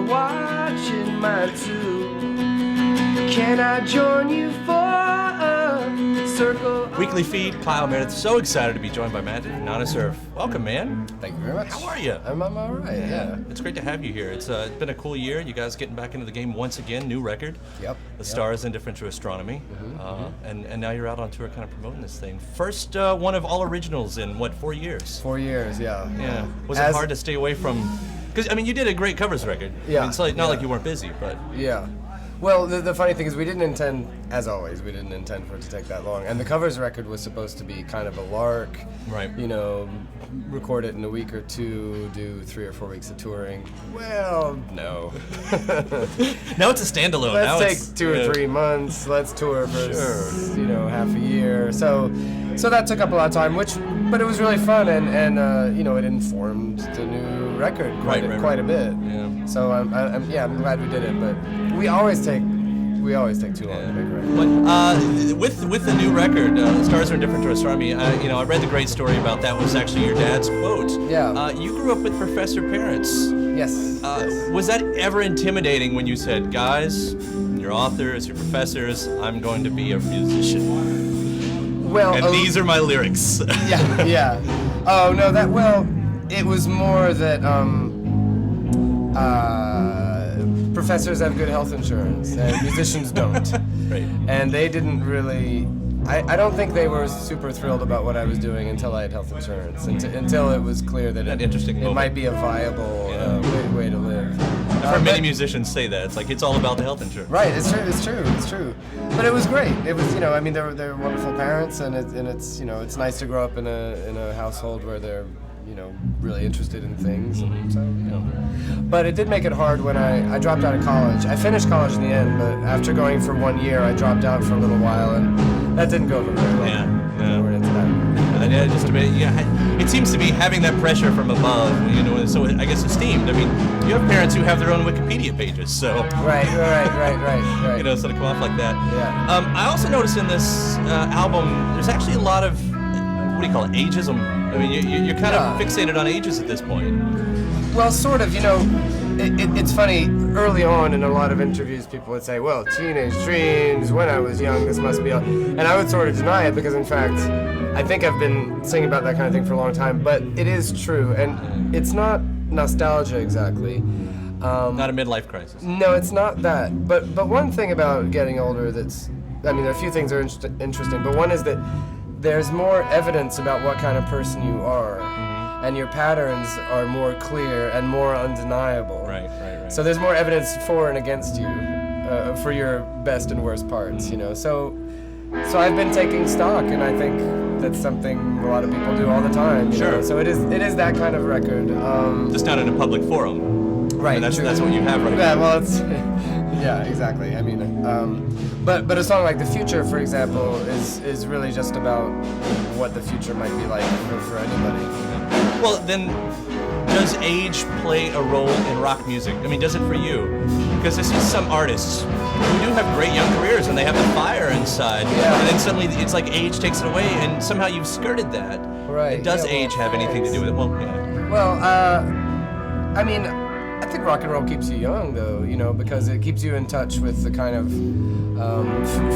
watching mine too. Can I join you for a circle? Weekly feed, Kyle, Meredith. So excited to be joined by Matt Nana Surf. Welcome, man. Thank you very much. How are you? I'm all right, yeah. It's great to have you here. It's been a cool year. You guys getting back into the game once again, new record. Yep. The Stars Indifferent to Astronomy. And now you're out on tour kind of promoting this thing. First one of all originals in, 4 years? 4 years, yeah. Yeah. Was it hard to stay away from... Because, I mean, you did a great covers record. Yeah. I mean, it's like, not like you weren't busy, but... Yeah. Well, the funny thing is we didn't intend, as always, we didn't intend for it to take that long. And the covers record was supposed to be kind of a lark. Right. You know, record it in a week or two, do 3 or 4 weeks of touring. Well, no. Now it's a standalone. Let's take 2 or 3 months. Let's tour for, half a year. So that took up a lot of time, but it was really fun, and it informed the new record quite a bit. Yeah. So I'm glad we did it, but we always take too long to make a record. But with the new record, Stars Are Indifferent to Astronomy, I read the great story about that was actually your dad's quote. Yeah. You grew up with professor parents. Yes. Was that ever intimidating when you said, guys, your authors, your professors, I'm going to be a musician? Well, and these are my lyrics. Yeah. Oh no, it was more that professors have good health insurance and musicians don't. Right. And they didn't really. I don't think they were super thrilled about what I was doing until I had health insurance. Until it was clear that it might be a viable way to live. I've heard many musicians say that. It's like it's all about the health insurance. Right. It's true. But it was great. It was they're wonderful parents, and it's nice to grow up in a household where they're really interested in things. And so, But it did make it hard when I dropped out of college. I finished college in the end, but after going for 1 year, I dropped out for a little while, and that didn't go over very well. Yeah. We're into that. Just a bit. Yeah, it seems to be having that pressure from above. So I guess esteemed. I mean, you have parents who have their own Wikipedia pages, so. Right. Sort of come off like that. Yeah. I also noticed in this album, there's actually a lot of, what do you call it, ageism. I mean, you're kind of fixated on ages at this point. Well, sort of. It's funny. Early on in a lot of interviews, people would say, "Well, teenage dreams. When I was young, this must be," and I would sort of deny it because, in fact, I think I've been singing about that kind of thing for a long time. But it is true, and it's not nostalgia exactly. Not a midlife crisis. No, it's not that. But one thing about getting older there are a few things that are interesting. But one is that there's more evidence about what kind of person you are, and your patterns are more clear and more undeniable. Right. So there's more evidence for and against you, for your best and worst parts. So I've been taking stock, and I think that's something a lot of people do all the time. Sure. So it is that kind of record. Just not in a public forum. Right. And that's what you have right now. Yeah. Well, it's. Yeah, exactly. I mean, but a song like "The Future," for example, is really just about what the future might be like for anybody. Well, then, does age play a role in rock music? I mean, does it for you? Because I see some artists who do have great young careers and they have the fire inside, and then suddenly it's like age takes it away, and somehow you've skirted that. Right. Does age have anything to do with it? Well, I mean, I think rock and roll keeps you young, though, because it keeps you in touch with the kind of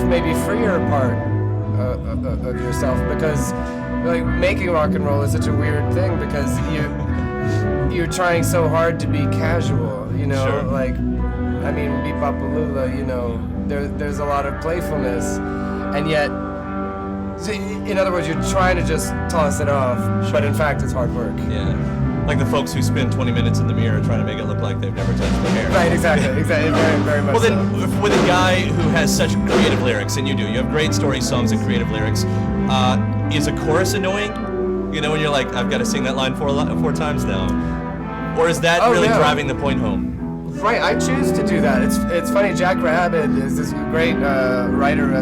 maybe freer part of yourself. Because like making rock and roll is such a weird thing because you're trying so hard to be casual, Sure. Like, I mean, Beepapaloola, there's a lot of playfulness, and yet, in other words, you're trying to just toss it off, but in fact, it's hard work. Yeah. Like the folks who spend 20 minutes in the mirror trying to make it look like they've never touched their hair. Right, exactly, very, very much. Well, then, with a guy who has such creative lyrics, and you have great story songs and creative lyrics, is a chorus annoying? When you're like, I've got to sing that line 4 times now. Or is that really driving the point home? Right, I choose to do that. It's funny, Jack Rabbit is this great writer,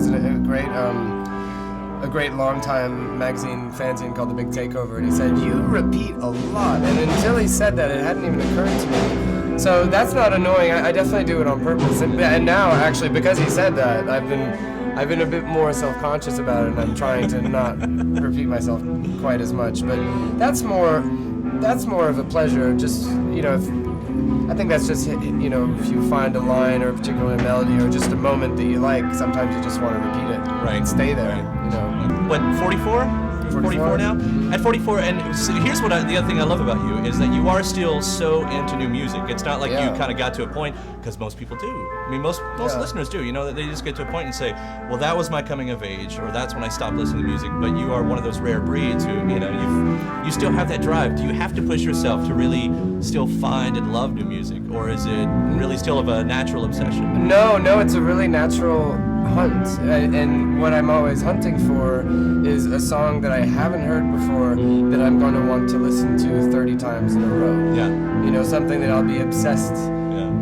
a great long-time magazine fanzine called The Big Takeover, and he said, "You repeat a lot," and until he said that, it hadn't even occurred to me. So that's not annoying. I definitely do it on purpose, and now actually because he said that, I've been a bit more self-conscious about it, and I'm trying to not repeat myself quite as much. But that's more of a pleasure. Just I think that's just, you know, if you find a line or a particular melody or just a moment that you like, sometimes you just want to repeat it and stay there, you know. What, 44? 44 now? At 44, and so here's the other thing I love about you is that you are still so into new music. It's not like you kind of got to a point, because most people do. I mean, most listeners do, you know, that they just get to a point and say, well, that was my coming of age, or that's when I stopped listening to music. But you are one of those rare breeds who, you know, you still have that drive. Do you have to push yourself to really still find and love new music, or is it really still of a natural obsession? No, it's a really natural hunt, and what I'm always hunting for is a song that I haven't heard before that I'm going to want to listen to 30 times in a row. Yeah. You know, something that I'll be obsessed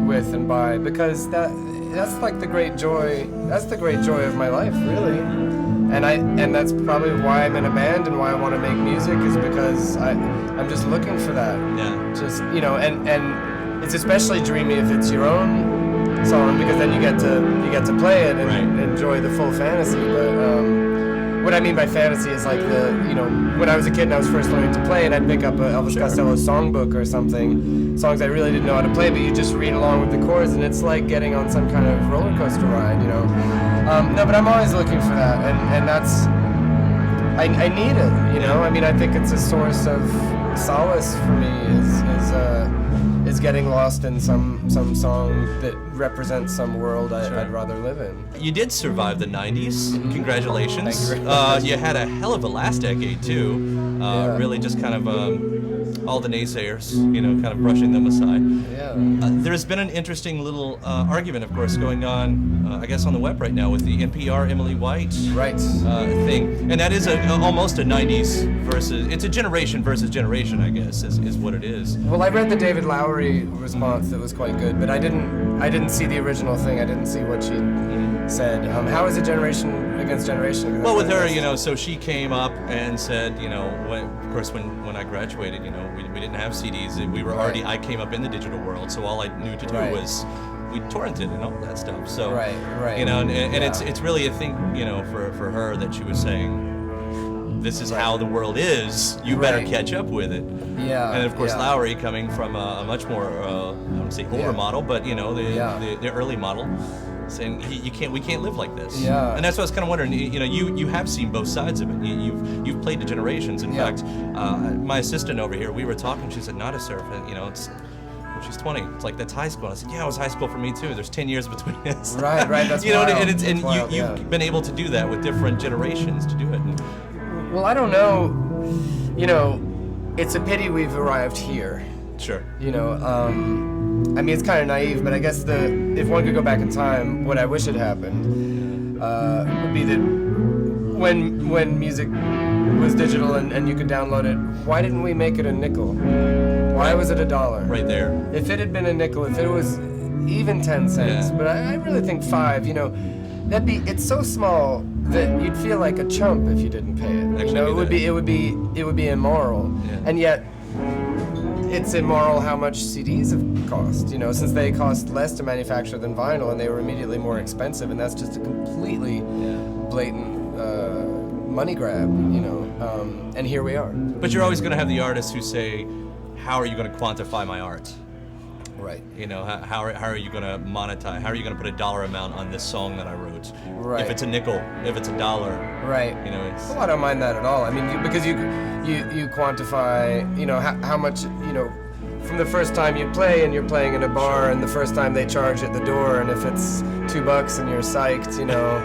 with and by, because that's like the great joy. That's the great joy of my life, really. And that's probably why I'm in a band and why I want to make music, is because I'm just looking for that. Yeah. Just, you know, and it's especially dreamy if it's your own song, because then you get to play it and enjoy the full fantasy. But what I mean by fantasy is like when I was a kid and I was first learning to play, and I'd pick up a Elvis Costello songbook or something, songs I really didn't know how to play, but you just read along with the chords, and it's like getting on some kind of roller coaster ride, you know. No, but I'm always looking for that, and that's I need it, you know. I mean, I think it's a source of solace for me is getting lost in some song that represents some world I'd rather live in. You did survive the 90s. Congratulations. Thank you very much. You had a hell of a last decade too. Really just kind of all the naysayers, you know, kind of brushing them aside. There's been an interesting little argument, of course, going on, I guess, on the web right now with the NPR Emily White thing. And that is almost a 90s versus, it's a generation versus generation, I guess, is what it is. Well, I read the David Lowery response that was quite good, but I didn't see the original thing. I didn't see what she said. How is it generation against generation? Well, with her, you know, so she came up and said, you know, of course, when I graduated, you know, we didn't have CDs. We were already, I came up in the digital world, so all I knew to do was we torrented and all that stuff. So, you know, and it's really a thing, you know, for her that she was saying, this is how the world is. You better catch up with it. And of course, Lowery coming from a much more, I don't say older model, but you know, the early model, saying we can't live like this. And that's what I was kind of wondering. You know, you have seen both sides of it. You've played to generations. In fact, my assistant over here, we were talking. She said, "Not a surf," and you know, she's 20. It's like, that's high school. And I said, yeah, it was high school for me too. There's 10 years between us. Right. That's you know, wild. And you've been able to do that with different generations to do it. Well, I don't know. You know, it's a pity we've arrived here. Sure. You know, I mean, it's kind of naive, but I guess if one could go back in time, what I wish had happened would be that when music was digital and you could download it, why didn't we make it a nickel? Why was it $1? Right there. If it had been a nickel, if it was even 10 cents, but I really think 5, you know, it's so small that you'd feel like a chump if you didn't pay it. Actually, you know, it would be immoral. And yet it's immoral how much CDs have cost, you know, since they cost less to manufacture than vinyl, and they were immediately more expensive, and that's just a completely blatant money grab, you know, and here we are. But you're always going to have the artists who say, how are you going to quantify my art? Right. You know, how are you going to monetize? How are you going to put a dollar amount on this song that I wrote? Right. If it's a nickel, if it's $1. Right. You know, well, I don't mind that at all. I mean, because you quantify, you know, how much, you know, from the first time you play and you're playing in a bar and the first time they charge at the door, and if it's $2 and you're psyched, you know.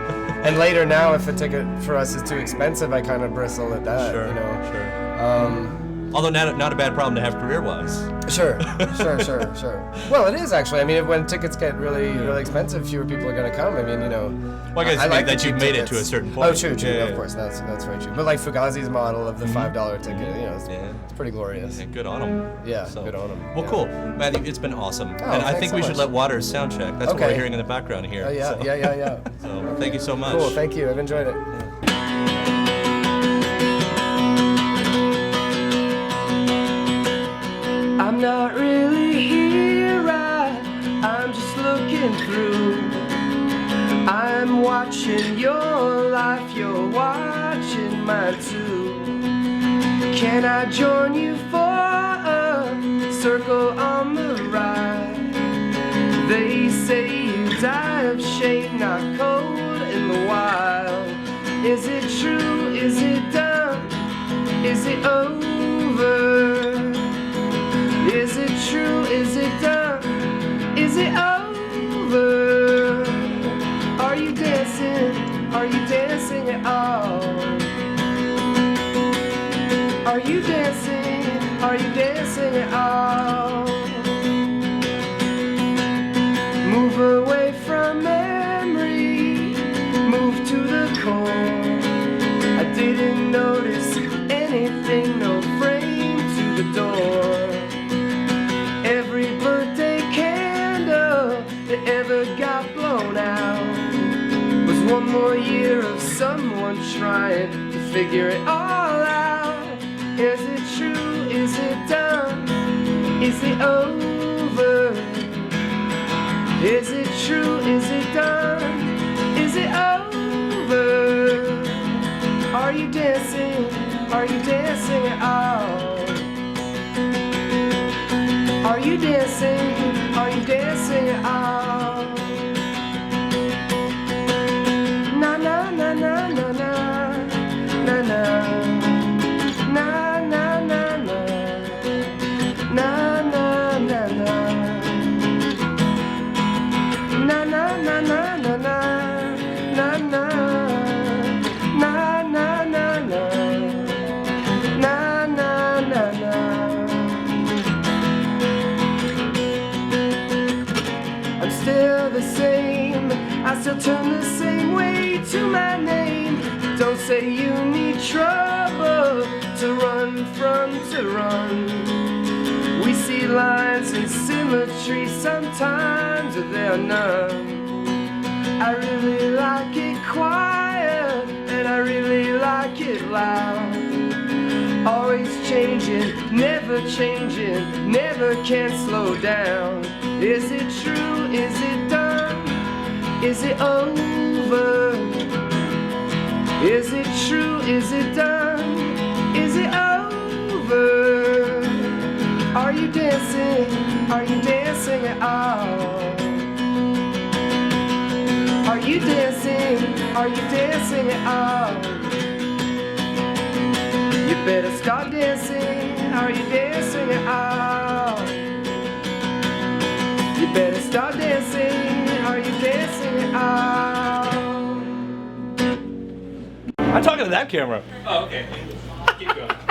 And later now, if a ticket for us is too expensive, I kind of bristle at that, you know. Sure. Although not a bad problem to have career-wise. Sure. Well, it is actually. I mean, when tickets get really expensive, fewer people are going to come. I mean, you know. Well, I guess like that you've made it to a certain point. Oh, true. Of course, that's very true. But like Fugazi's model of the $5 ticket, you know, it's pretty glorious. Yeah, good on them. Yeah, so, good on them. Well, cool, Matthew. It's been awesome, and I think we should let Waters sound check. That's what we're hearing in the background here. Oh yeah, so. yeah. So thank you so much. Cool. Thank you. I've enjoyed it. I'm not really here, I'm just looking through. I'm watching your life, you're watching mine too. Can I join you for a circle on the ride? die of shame, not cold in the wild. Is it true? Is it done? Is it over? Is it true? Is it done? Is it over? Are you dancing? Are you dancing at all? Are you dancing? Are you dancing at all? Move away from memory, move to the core. I didn't notice anything, no frame to the door. Every birthday candle that ever got blown out was one more year of someone trying to figure it all out. Is it true? Is it done? Is it over? Is it true? Is it done? Is it over? Are you dancing? Are you dancing at all? Are you dancing? Are you dancing at all? Na na na na na na na na na na na na na na na na. Na na na na na na na na na na na na na na na. I'm still the same, I still turn the same way to my name. Don't say you need trouble to run from, to run. We see lines in symmetry, sometimes there are none. I really like it quiet, and I really like it loud. Always changing, never can slow down. Is it true? Is it done? Is it over? Is it true? Is it done? Is it over? Are you dancing? Are you dancing at all? Are you dancing? Are you dancing at all? You better start dancing. Are you dancing at all? You better start dancing. Are you dancing at all? I'm talking to that camera. Oh, okay. Keep going.